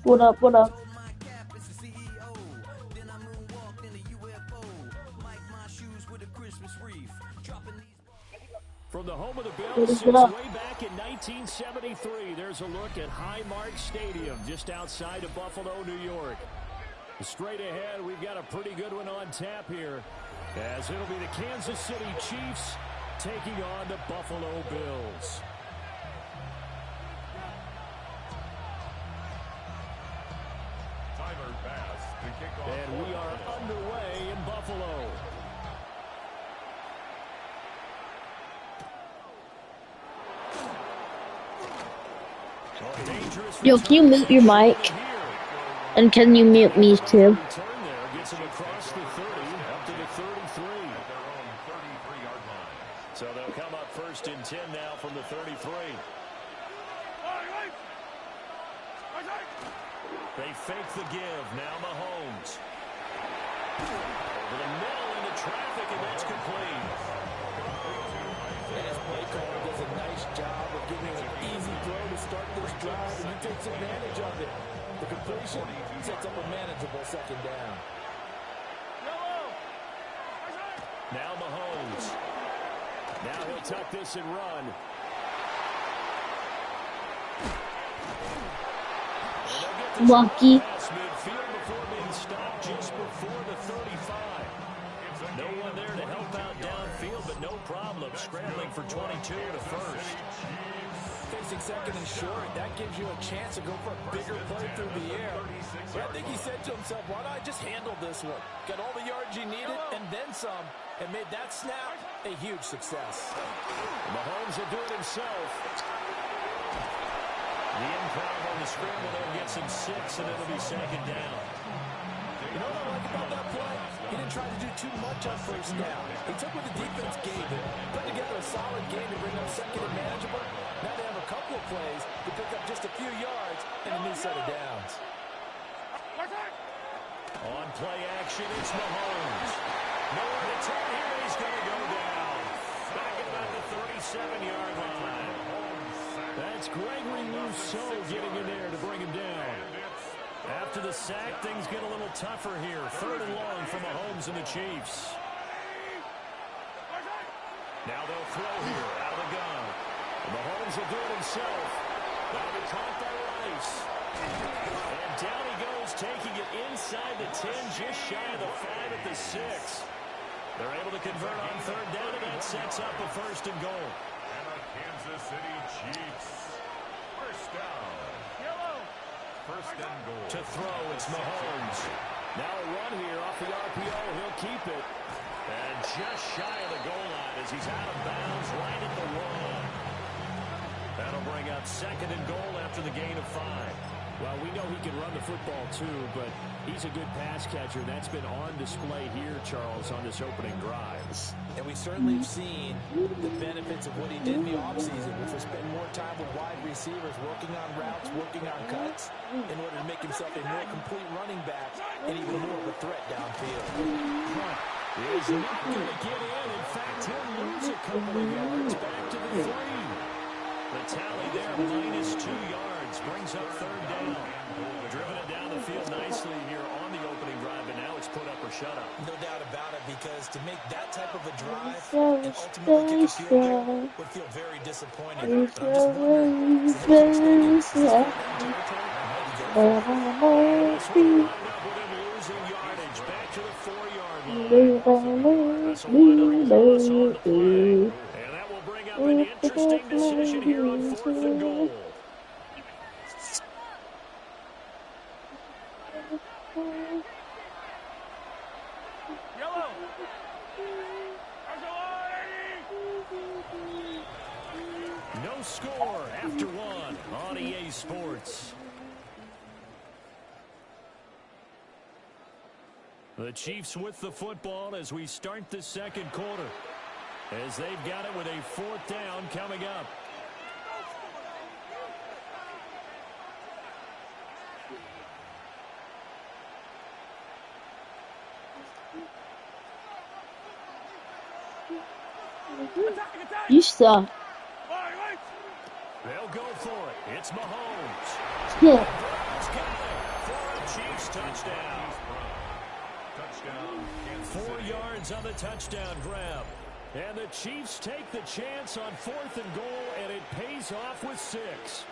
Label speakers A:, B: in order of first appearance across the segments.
A: What up, what up?
B: From the home of the
A: What
B: Bills
A: is
B: since
A: it up?
B: way back in 1973, there's a look at Highmark Stadium just outside of Buffalo, New York. Straight ahead, we've got a pretty good one on tap here, as it'll be the Kansas City Chiefs taking on the Buffalo Bills. And we are underway in Buffalo.
A: Yo, can you mute your mic? And can you mute me too?
B: Gets him across the 30, up to the 33. So they'll come up first and 10 now from the 33. They fake the give. Now Mahomes. Over the middle into traffic, and that's complete.
C: And his play caller does a nice job of giving an easy throw to start this drive, and he takes advantage of it. The completion sets up a manageable second down.
B: Now Mahomes. Now he'll tuck this and run.
A: Lucky.
B: Midfield before being stopped just before the 35. No one there to help out downfield, but no problem scrambling for 22 to first.
C: Facing second and short, that gives you a chance to go for a bigger play through the air. But I think he said to himself, why don't I just handle this one? Got all the yards you needed and then some, and made that snap a huge success.
B: Mahomes will do it himself. The improv on the scramble there gets him 6, and it'll be second down.
C: You know what I like about that play? He didn't try to do too much on first down. He took what the defense gave him, put together a solid game to bring up second and manageable. Now they have a couple of plays to pick up just a few yards and a new set of downs.
B: On play action, it's Mahomes. Nowhere to turn here, and he's going to go down. Back at about the 37-yard line. That's Gregory Rousseau getting in there to bring him down. After the sack, things get a little tougher here. 3rd and long for Mahomes and the Chiefs. Now they'll throw here out of the gun. Mahomes will do it himself. That'll be caught by Rice. And down he goes, taking it inside the 10, just shy of the 5 at the 6. They're able to convert on 3rd down, and that sets up a 1st and goal.
D: Kansas City Chiefs. First down. First and goal.
B: To throw, it's Mahomes. Now a run here off the RPO. He'll keep it. And just shy of the goal line as he's out of bounds right at the 1. That'll bring up 2nd and goal after the gain of 5. Well, we know he can run the football too, but he's a good pass catcher. That's been on display here, Charles, on this opening drive.
C: And we certainly have seen the benefits of what he did in the offseason, which was spend more time with wide receivers, working on routes, working on cuts, in order to make himself a more complete running back and even more of a threat downfield.
B: Is not going to get in. In fact, he'll lose a couple of yards back to the 3. The tally there, -2 yards, brings up 3rd down. Driven it down the field nicely here on the opening drive, and now it's put up or shut up.
C: No doubt about it, because to make that type of a drive and ultimately kick a field goal would feel very disappointing. But I'm just wondering, is there any extent of
B: Losing yardage back to the 4-yard line. That's a wind up loss on the play. And that will bring up an interesting decision here on 4th and goal. No score after 1 on EA Sports. The Chiefs with the football as we start the 2nd quarter, as they've got it with a 4th down coming up.
A: You suck.
B: They'll go for it. It's Mahomes.
A: Yeah.
B: He's got it for a Chiefs touchdown.
D: Touchdown, Kansas
B: 4
D: City.
B: yards on the touchdown grab. And the Chiefs take the chance on 4th and goal, and it pays off with 6.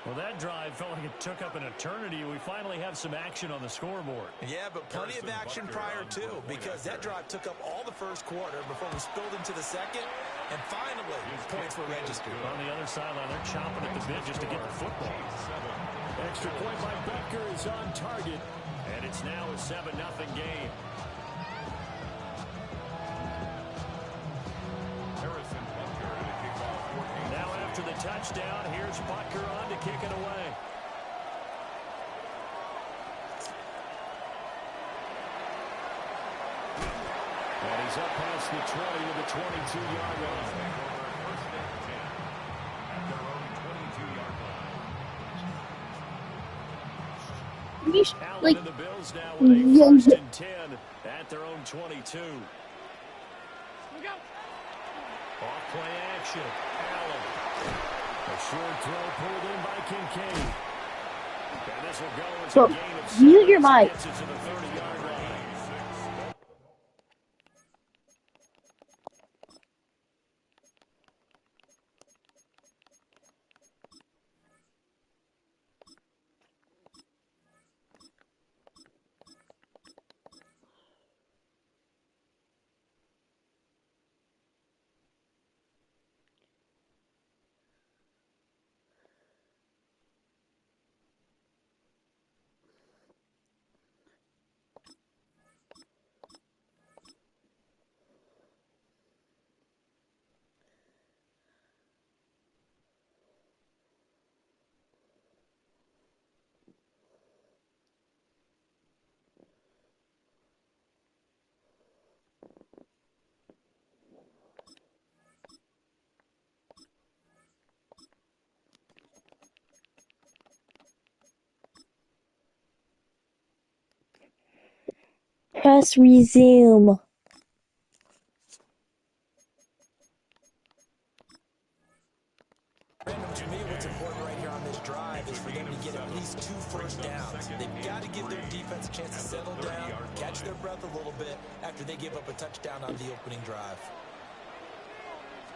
B: Well, that drive felt like it took up an eternity. We finally have some action on the scoreboard.
C: Yeah, but plenty of action prior too, because that drive took up all the first quarter before we spilled into the second, and finally, points were registered.
B: On the other sideline, they're chomping at the bit just to get the football. Extra point by Becker is on target, and it's now a 7-0 game. Now after the touchdown, here's Butker on to kick it away. And he's up past the 20 to the 22-yard line.
D: First and 10 at their own 22-yard line.
B: Allen
A: Like,
B: and the Bills now with a first and 10 at their own 22. Off play action. Allen. A short throw pulled in by Kincaid. And this will go as a
A: Bro,
B: gain of 7.
A: mute your mic.
B: Gets it to the 30-yard line.
A: press resume.
C: Random, to me, what's important right here on this drive is for them to get at least 2 first downs. They've got to give their defense a chance to settle down, catch their breath a little bit after they give up a touchdown on the opening drive.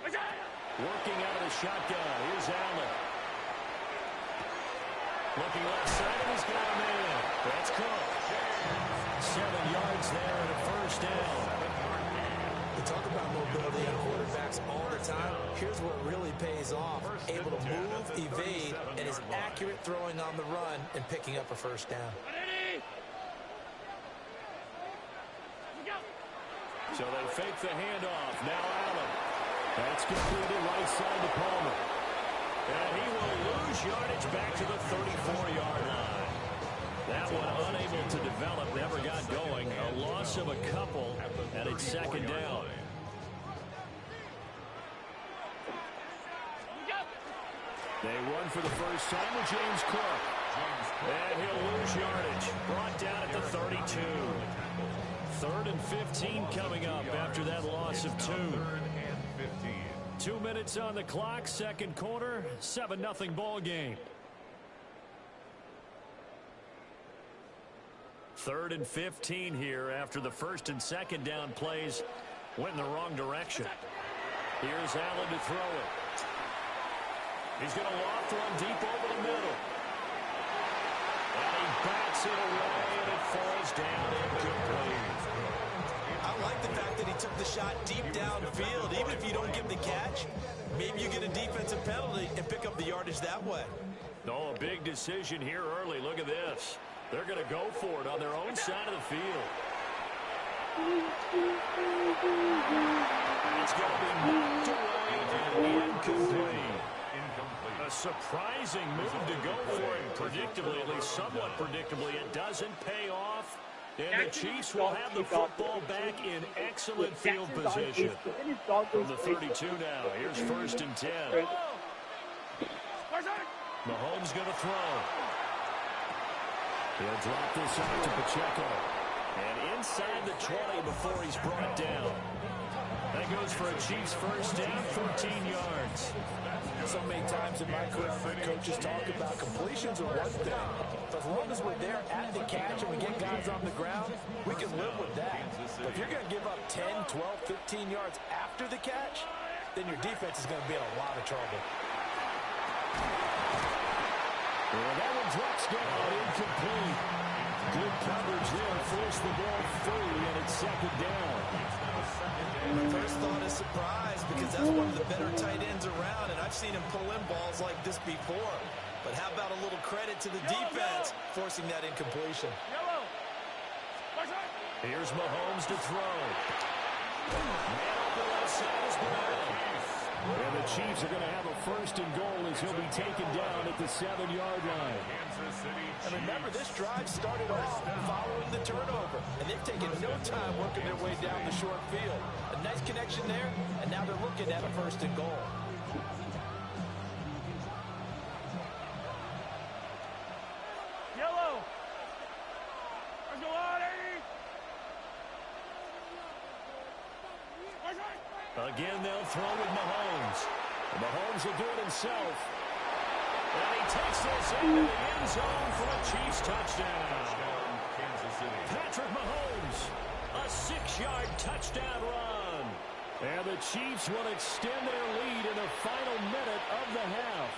B: Working out of the shotgun. Here's Allen. Looking left side, and he's got a man. That's Cook. 7 yards there and a first down.
C: We talk about mobility on quarterbacks all the time. Here's what really pays off. Able to move, evade, and is accurate throwing on the run and picking up a first down.
B: So they fake the handoff. Now Allen. That's completed right side to Palmer. And he will lose yardage back to the 34-yard line. That one unable to develop, never got going. A loss of a couple, and it's second down. They run for the first time with James Cook. And he'll lose yardage. Brought down at the 32. 3rd and 15 coming up after that loss of 2. 2 minutes on the clock, second quarter, 7-0 ball game. 3rd and 15 here after the first and second down plays went in the wrong direction. Here's Allen to throw it. He's going to loft one deep over the middle. And he bats it away, and it falls down incomplete.
C: I like the fact that he took the shot deep downfield. Even if you don't get the catch, maybe you get a defensive penalty and pick up the yardage that way.
B: Oh, a big decision here early. Look at this. They're going to go for it on their own side of the field. It's going to be knocked away and incomplete. A surprising move to go for it. Predictably, at least somewhat predictably, it doesn't pay off. And the Chiefs will have the football back in excellent field position. From the 32 now. Here's 1st and 10. Mahomes going to throw. He'll drop this out to Pacheco. And inside the 20 before he's brought down. That goes for a Chiefs first down, 14 yards.
C: So many times in my career, coaches talk about completions are one thing. But as long as we're there at the catch and we get guys on the ground, we can live with that. But if you're going to give up 10, 12, 15 yards after the catch, then your defense is going to be in a lot of trouble.
B: Well, that one drops down, incomplete. Good coverage there, forced the ball free, and it's second down.
E: My first thought is surprise because that's one of the better tight ends around, and I've seen him pull in balls like this before. But how about a little credit to the defense forcing that incompletion?
B: Here's Mahomes to throw. Man up the left side is Brown. And the Chiefs are going to have a first and goal as he'll be taken down at the 7-yard line.
C: And remember, this drive started off following the turnover, and they've taken no time working their way down the short field. A nice connection there, and now they're looking at a first and goal.
D: Yellow. Let's go on, Eddie.
B: Again, they'll throw with Mahomes. And Mahomes will do it himself. And he takes this into the end zone for a Chiefs touchdown. Patrick Mahomes, a 6-yard touchdown run. And the Chiefs will extend their lead in the final minute of the half.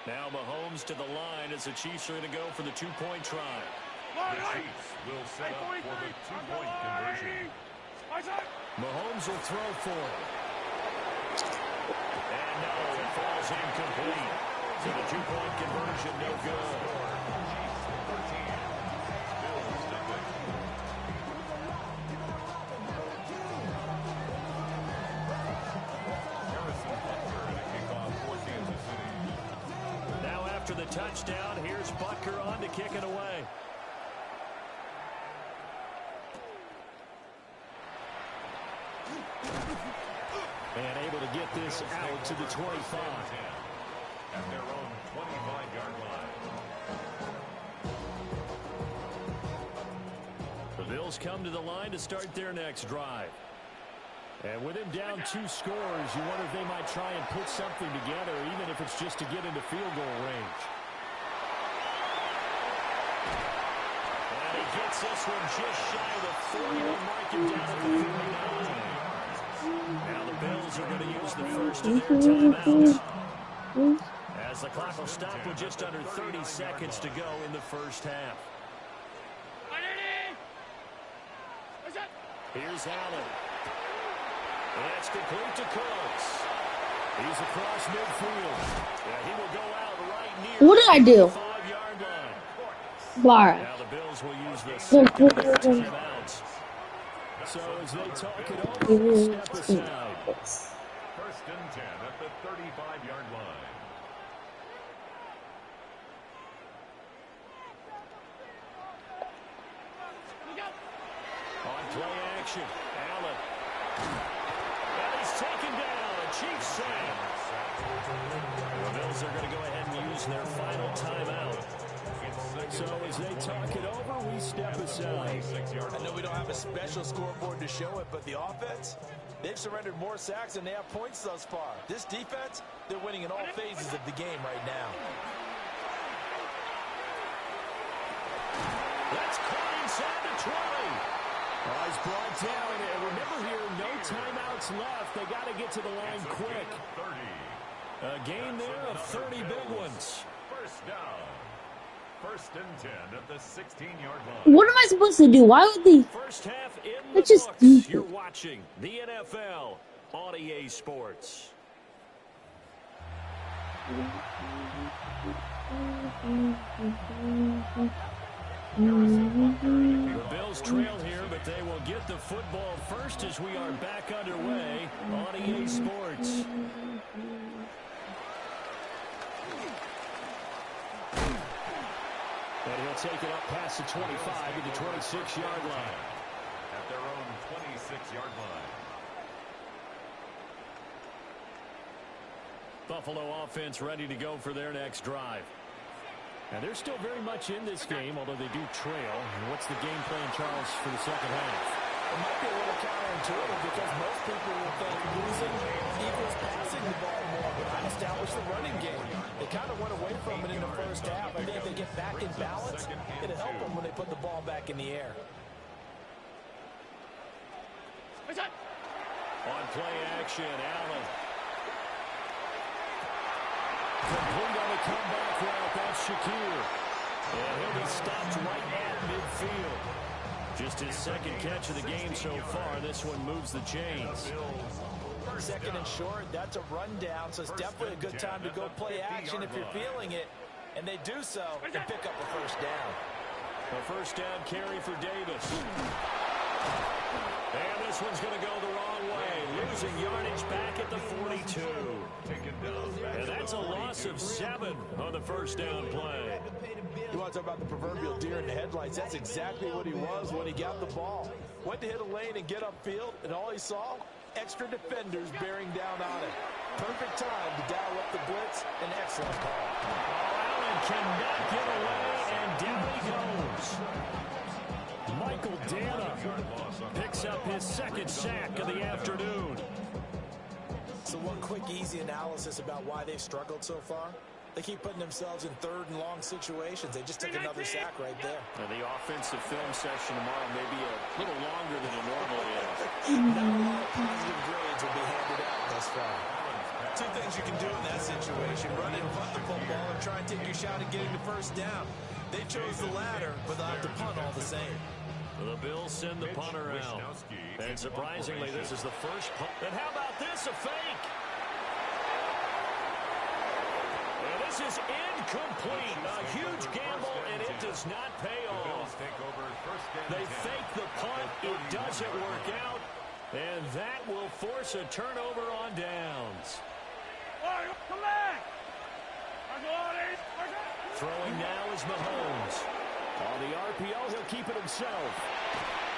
B: Now Mahomes to the line as the Chiefs are going to go for the two-point try.
D: The Chiefs will set up for the two-point conversion.
B: Mahomes will throw for it. And no, it falls incomplete. So the two-point conversion, no good. Now after the touchdown, here's Butker on to kick it away. And able to get this out to the 25.
D: At their own 25-yard line.
B: The Bills come to the line to start their next drive. And with him down 2 scores, you wonder if they might try and put something together, even if it's just to get into field goal range. And he gets this one just shy of the 40 to mark him down at the 39. Now the Bills are going to use the first of their timeouts. As the clock will stop with just under 30 seconds to go in the first half. Here's Allen. That's complete to Cooks. He's across midfield. Yeah, he will go out right near
A: What did I do?
B: the 5-yard line.
A: Bar.
B: Now the Bills will use the second of their timeouts. So as they talk it over, we'll step aside.
D: First and 10 at the 35-yard line.
B: On play action, Allen. And he's taken down. A Chiefs sack. The Bills are going to go ahead and use their final timeout. So as they talk it over, we step aside.
C: I know we don't have a special scoreboard to show it, but the offense, they've surrendered more sacks than they have points thus far. This defense, they're winning in all phases of the game right now.
B: That's caught inside the 20. He's brought down. And remember here, no timeouts left. They got to get to the line quick. A gain there of 30 big ones.
D: First down. First and 10 at the 16-yard line.
A: What am I supposed to do? Why would they?
B: First half in the
A: That's just
B: books.
A: stupid.
B: You're watching the NFL on EA Sports. The Bills trail here, but they will get the football first as we are back underway on EA Sports. And he'll take it up past the 25 to the 26-yard line.
D: At their own 26-yard line.
B: Buffalo offense ready to go for their next drive. And they're still very much in this game, although they do trail. And what's the game plan, Charles, for the second half?
C: It might be a little counterintuitive because most people will think losing equals passing the ball more, but I established the running game. They kind of went away from it in the first half. I think if they get back in balance, it'll help them when they put the ball back in the air.
B: On play action, Allen. Complete on the comeback route. That's Shakir. And he'll be stopped right at midfield. Just his second catch of the game so far. This one moves the chains.
C: Second and short, that's a rundown, so it's definitely a good time to go play action if you're feeling it. And they do so and pick up a first down.
B: A first down carry for Davis. And this one's going to go the wrong way. Losing yardage back at the 42. And that's a loss of 7 on the first down play.
C: You want to talk about the proverbial deer in the headlights? That's exactly what he was when he got the ball. Went to hit a lane and get upfield, and all he saw, extra defenders bearing down on it. Perfect time to dial up the blitz. An excellent call.
B: Allen cannot get away, and down he goes. Michael Dana picks up his second sack of the afternoon.
C: So one quick, easy analysis about why they've struggled so far. They keep putting themselves in third and long situations. They just took another sack right there.
B: Now the offensive film session tomorrow may be a little longer than it normally is.
C: Not a lot of positive grades will be handed out thus far. Two things you can do in that situation: run and punt the football, or try and take your shot at getting the first down. They chose the latter, but they'll have to punt all the same.
B: The Bills send the punter out. And surprisingly, this is the first punt. And how about this, a fake? And this is incomplete. A huge gamble, and it does not pay off. They fake the punt. It doesn't work out. And that will force a turnover on downs. Throwing now is Mahomes. On the RPO, he'll keep it himself.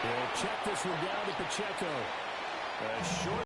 B: He'll check this one down to Pacheco. A short